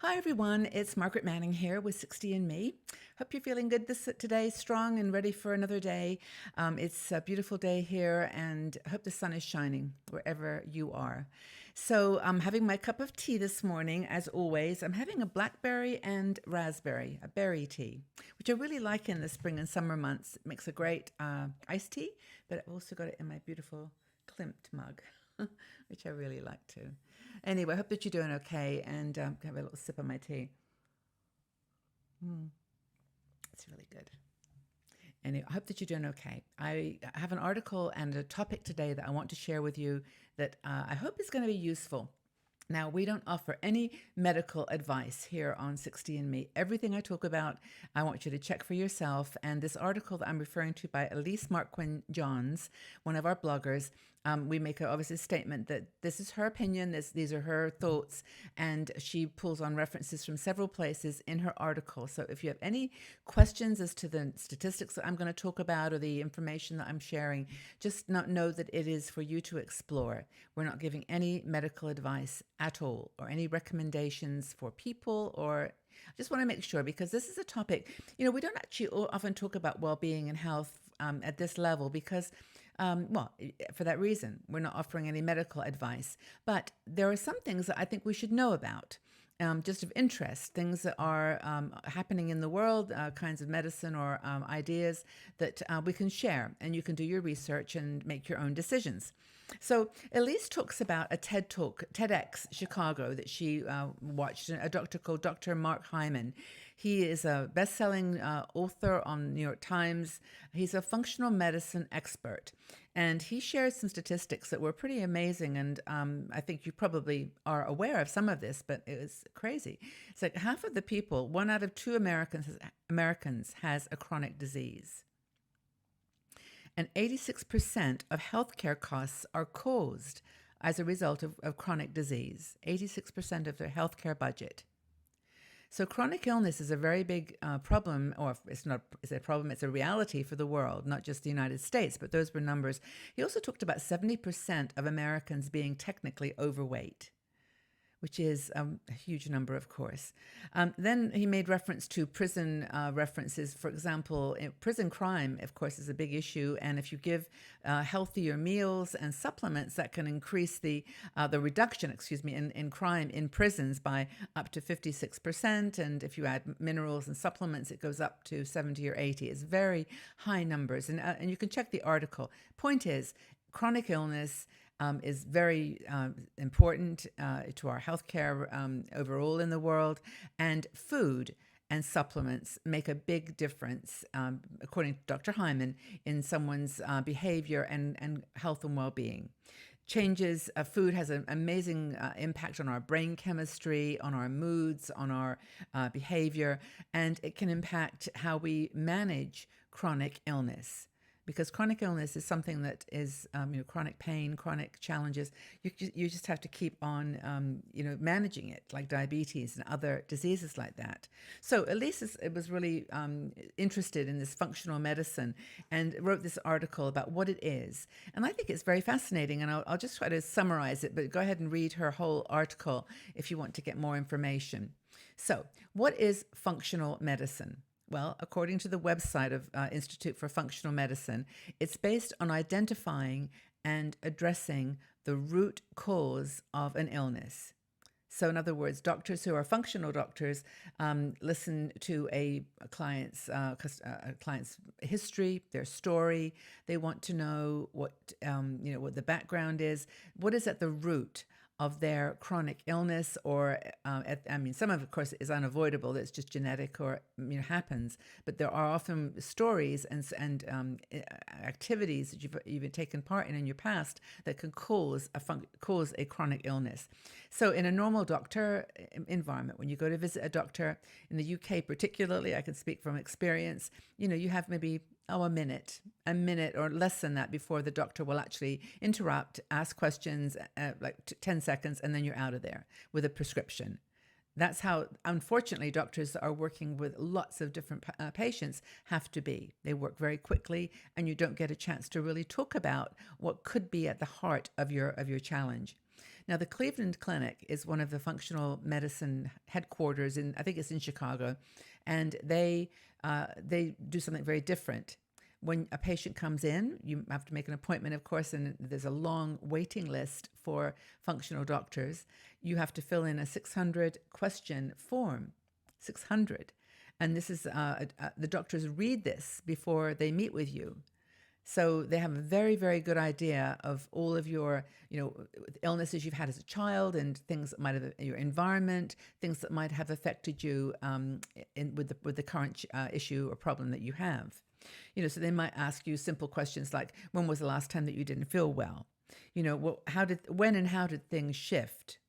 Hi everyone, it's Margaret Manning here with 60 and Me. Hope you're feeling good today, strong and ready for another day. It's a beautiful day here and I hope the sun is shining wherever you are. So I'm having my cup of tea this morning, as always. I'm having a blackberry and raspberry, a berry tea, which I really like in the spring and summer months. It makes a great iced tea, but I've also got it in my beautiful Klimt mug, which I really like too. Anyway, I hope that you're doing okay and have a little sip of my tea. Mm, it's really good. Anyway, I hope that you're doing okay. I have an article and a topic today that I want to share with you that I hope is going to be useful. Now, we don't offer any medical advice here on 60 and Me. Everything I talk about, I want you to check for yourself. And this article that I'm referring to by Elise Marquam-Jahns, one of our bloggers, we make obviously a statement that this is her opinion, these are her thoughts, and she pulls on references from several places in her article. So if you have any questions as to the statistics that I'm going to talk about or the information that I'm sharing, just know that it is for you to explore. We're not giving any medical advice at all or any recommendations for people or I just want to make sure because this is a topic, we don't actually often talk about well-being and health at this level because for that reason, we're not offering any medical advice. But there are some things that I think we should know about. Just of interest, things that are happening in the world, kinds of medicine or ideas that we can share, and you can do your research and make your own decisions. So Elise talks about a TED Talk, TEDx Chicago that she watched, a doctor called Dr. Mark Hyman. He is a best-selling author on New York Times. He's a functional medicine expert. And he shares some statistics that were pretty amazing. And I think you probably are aware of some of this, but it was crazy. It's like half of the people, 1 out of 2 Americans has a chronic disease. And 86% of healthcare costs are caused as a result of chronic disease, 86% of their healthcare budget. So chronic illness is a very big problem, or it's not it's a problem, it's a reality for the world, not just the United States, but those were numbers. He also talked about 70% of Americans being technically overweight, which is a huge number, of course. Then he made reference to prison references. For example, prison crime, of course, is a big issue. And if you give healthier meals and supplements, that can increase the reduction, in crime in prisons by up to 56%. And if you add minerals and supplements, it goes up to 70 or 80. It's very high numbers. And you can check the article. Point is, chronic illness is very important to our healthcare overall in the world, and food and supplements make a big difference, according to Dr. Hyman, in someone's behavior and health and well-being. Food has an amazing impact on our brain chemistry, on our moods, on our behavior, and it can impact how we manage chronic illness. Because chronic illness is something that is, chronic pain, chronic challenges. You just have to keep on, managing it, like diabetes and other diseases like that. So Elise was really interested in this functional medicine and wrote this article about what it is. And I think it's very fascinating. And I'll just try to summarize it, but go ahead and read her whole article if you want to get more information. So, what is functional medicine? Well, according to the website of Institute for Functional Medicine, it's based on identifying and addressing the root cause of an illness. So in other words, doctors who are functional doctors listen to a client's history, their story. They want to know what the background is. What is at the root of their chronic illness, or some of it, of course, is unavoidable. That's just genetic or happens. But there are often stories and activities that you've taken part in your past that can cause a chronic illness. So in a normal doctor environment, when you go to visit a doctor in the UK, particularly, I can speak from experience. You have maybe a minute or less than that before the doctor will actually interrupt, ask questions, like 10 seconds, and then you're out of there with a prescription. That's how, unfortunately, doctors that are working with lots of different patients have to be. They work very quickly, and you don't get a chance to really talk about what could be at the heart of your challenge. Now, the Cleveland Clinic is one of the functional medicine headquarters I think it's in Chicago, and they do something very different. When a patient comes in, you have to make an appointment, of course, and there's a long waiting list for functional doctors. You have to fill in a 600 question form, 600. And this is, the doctors read this before they meet with you. So they have a very, very good idea of all of your, illnesses you've had as a child and things that might have your environment, things that might have affected you with the current issue or problem that you have. So they might ask you simple questions like, when was the last time that you didn't feel well? When and how did things shift?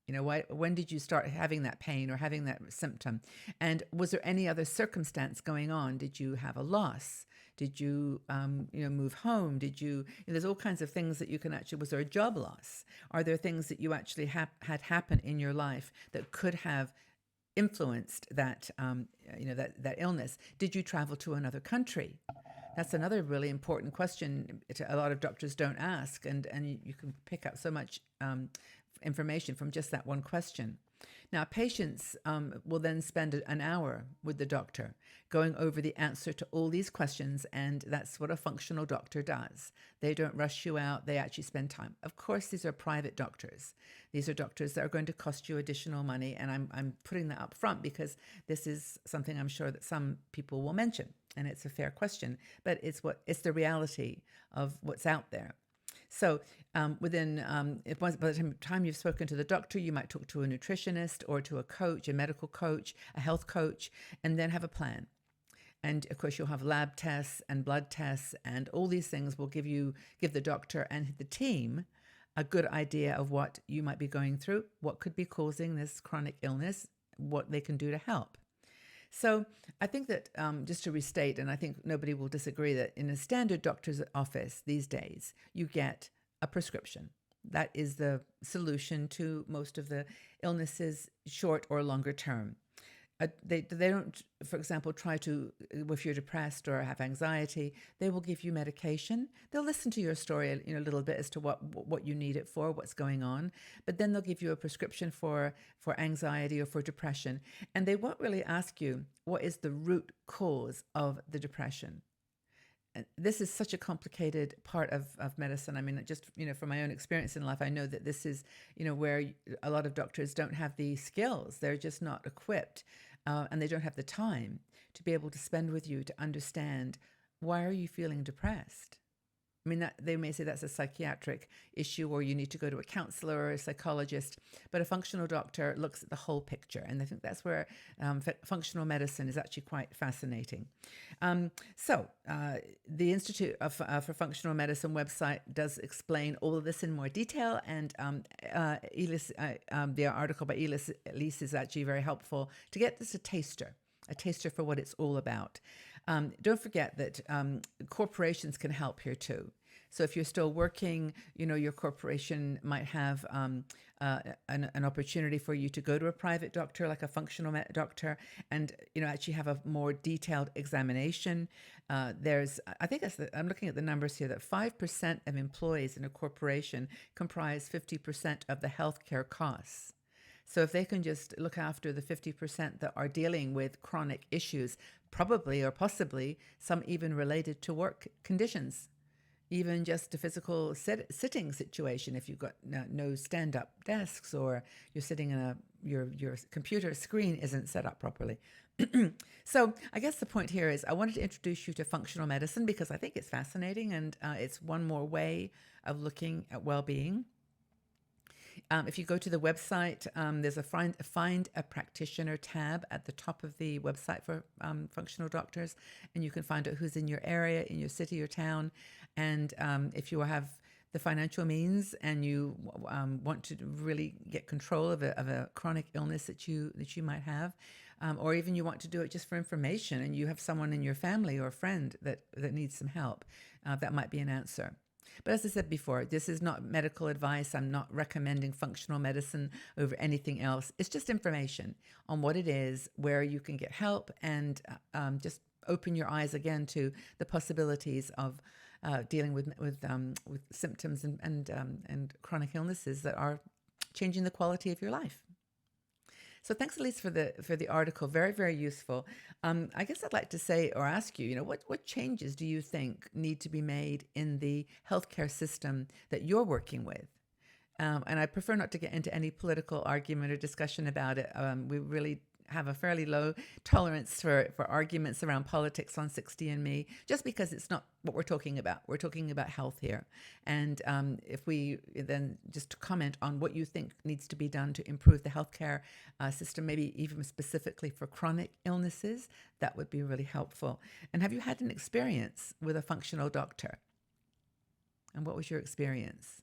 When did you start having that pain or having that symptom? And was there any other circumstance going on? Did you have a loss? Did you, move home? There's all kinds of things that you can actually, was there a job loss? Are there things that you actually had happen in your life that could have influenced that, that illness? Did you travel to another country? That's another really important question a lot of doctors don't ask, and you can pick up so much information from just that one question. Now, patients will then spend an hour with the doctor going over the answer to all these questions, and that's what a functional doctor does. They don't rush you out. They actually spend time. Of course, these are private doctors. These are doctors that are going to cost you additional money, and I'm putting that up front because this is something I'm sure that some people will mention, and it's a fair question, but it's the reality of what's out there. So by the time you've spoken to the doctor, you might talk to a nutritionist or to a coach, a medical coach, a health coach, and then have a plan. And of course, you'll have lab tests and blood tests, and all these things will give the doctor and the team a good idea of what you might be going through, what could be causing this chronic illness, what they can do to help. So I think that just to restate, and I think nobody will disagree, that in a standard doctor's office these days, you get a prescription. That is the solution to most of the illnesses, short or longer term. They don't, for example, try to, if you're depressed or have anxiety, they will give you medication. They'll listen to your story a little bit as to what you need it for, what's going on, but then they'll give you a prescription for anxiety or for depression, and they won't really ask you what is the root cause of the depression. And this is such a complicated part of medicine. I mean, just, from my own experience in life, I know that this is, where a lot of doctors don't have the skills. They're just not equipped, and they don't have the time to be able to spend with you to understand, why are you feeling depressed? I mean, they may say that's a psychiatric issue, or you need to go to a counselor or a psychologist, but a functional doctor looks at the whole picture. And I think that's where functional medicine is actually quite fascinating. So the Institute for Functional Medicine website does explain all of this in more detail. And Elise, the article by Elise is actually very helpful to get this a taster for what it's all about. Don't forget that corporations can help here too. So if you're still working, your corporation might have an opportunity for you to go to a private doctor, like a functional doctor, and actually have a more detailed examination. I'm looking at the numbers here, that 5% of employees in a corporation comprise 50% of the healthcare costs. So if they can just look after the 50% that are dealing with chronic issues, probably or possibly some even related to work conditions, even just a physical sitting situation, if you've got no stand-up desks, or you're sitting in your computer screen isn't set up properly. So I guess the point here is I wanted to introduce you to functional medicine because I think it's fascinating, and it's one more way of looking at well-being. If you go to the website, there's a find a practitioner tab at the top of the website for functional doctors, and you can find out who's in your area, in your city or town. And if you have the financial means and you want to really get control of a chronic illness that you might have, or even you want to do it just for information, and you have someone in your family or friend that needs some help, that might be an answer. But as I said before, this is not medical advice. I'm not recommending functional medicine over anything else. It's just information on what it is, where you can get help, and just open your eyes again to the possibilities of dealing with symptoms and chronic illnesses that are changing the quality of your life. So thanks, Elise, for the article. Very, very useful. I guess I'd like to say or ask you, what changes do you think need to be made in the healthcare system that you're working with? And I prefer not to get into any political argument or discussion about it. We really have a fairly low tolerance for arguments around politics on 60andMe, just because it's not what we're talking about. We're talking about health here. And if we then just comment on what you think needs to be done to improve the healthcare system, maybe even specifically for chronic illnesses, that would be really helpful. And have you had an experience with a functional doctor? And what was your experience?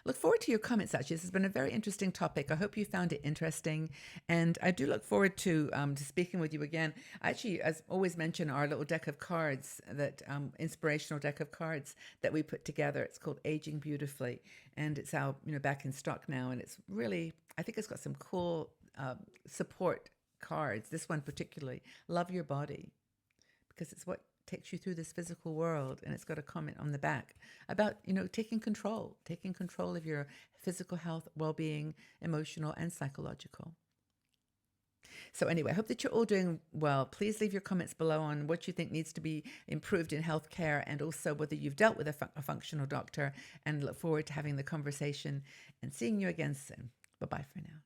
Look forward to your comments, actually. This has been a very interesting topic. I hope you found it interesting. And I do look forward to speaking with you again. Actually, as always mention, our little deck of cards, that inspirational deck of cards that we put together. It's called Aging Beautifully. And it's out, back in stock now. And it's really, I think it's got some cool support cards. This one particularly, Love Your Body, because it's what takes you through this physical world, and it's got a comment on the back about taking control of your physical health, well-being, emotional and psychological. So anyway, I hope that you're all doing well. Please leave your comments below on what you think needs to be improved in healthcare, and also whether you've dealt with a functional doctor, and look forward to having the conversation and seeing you again soon. Bye-bye for now.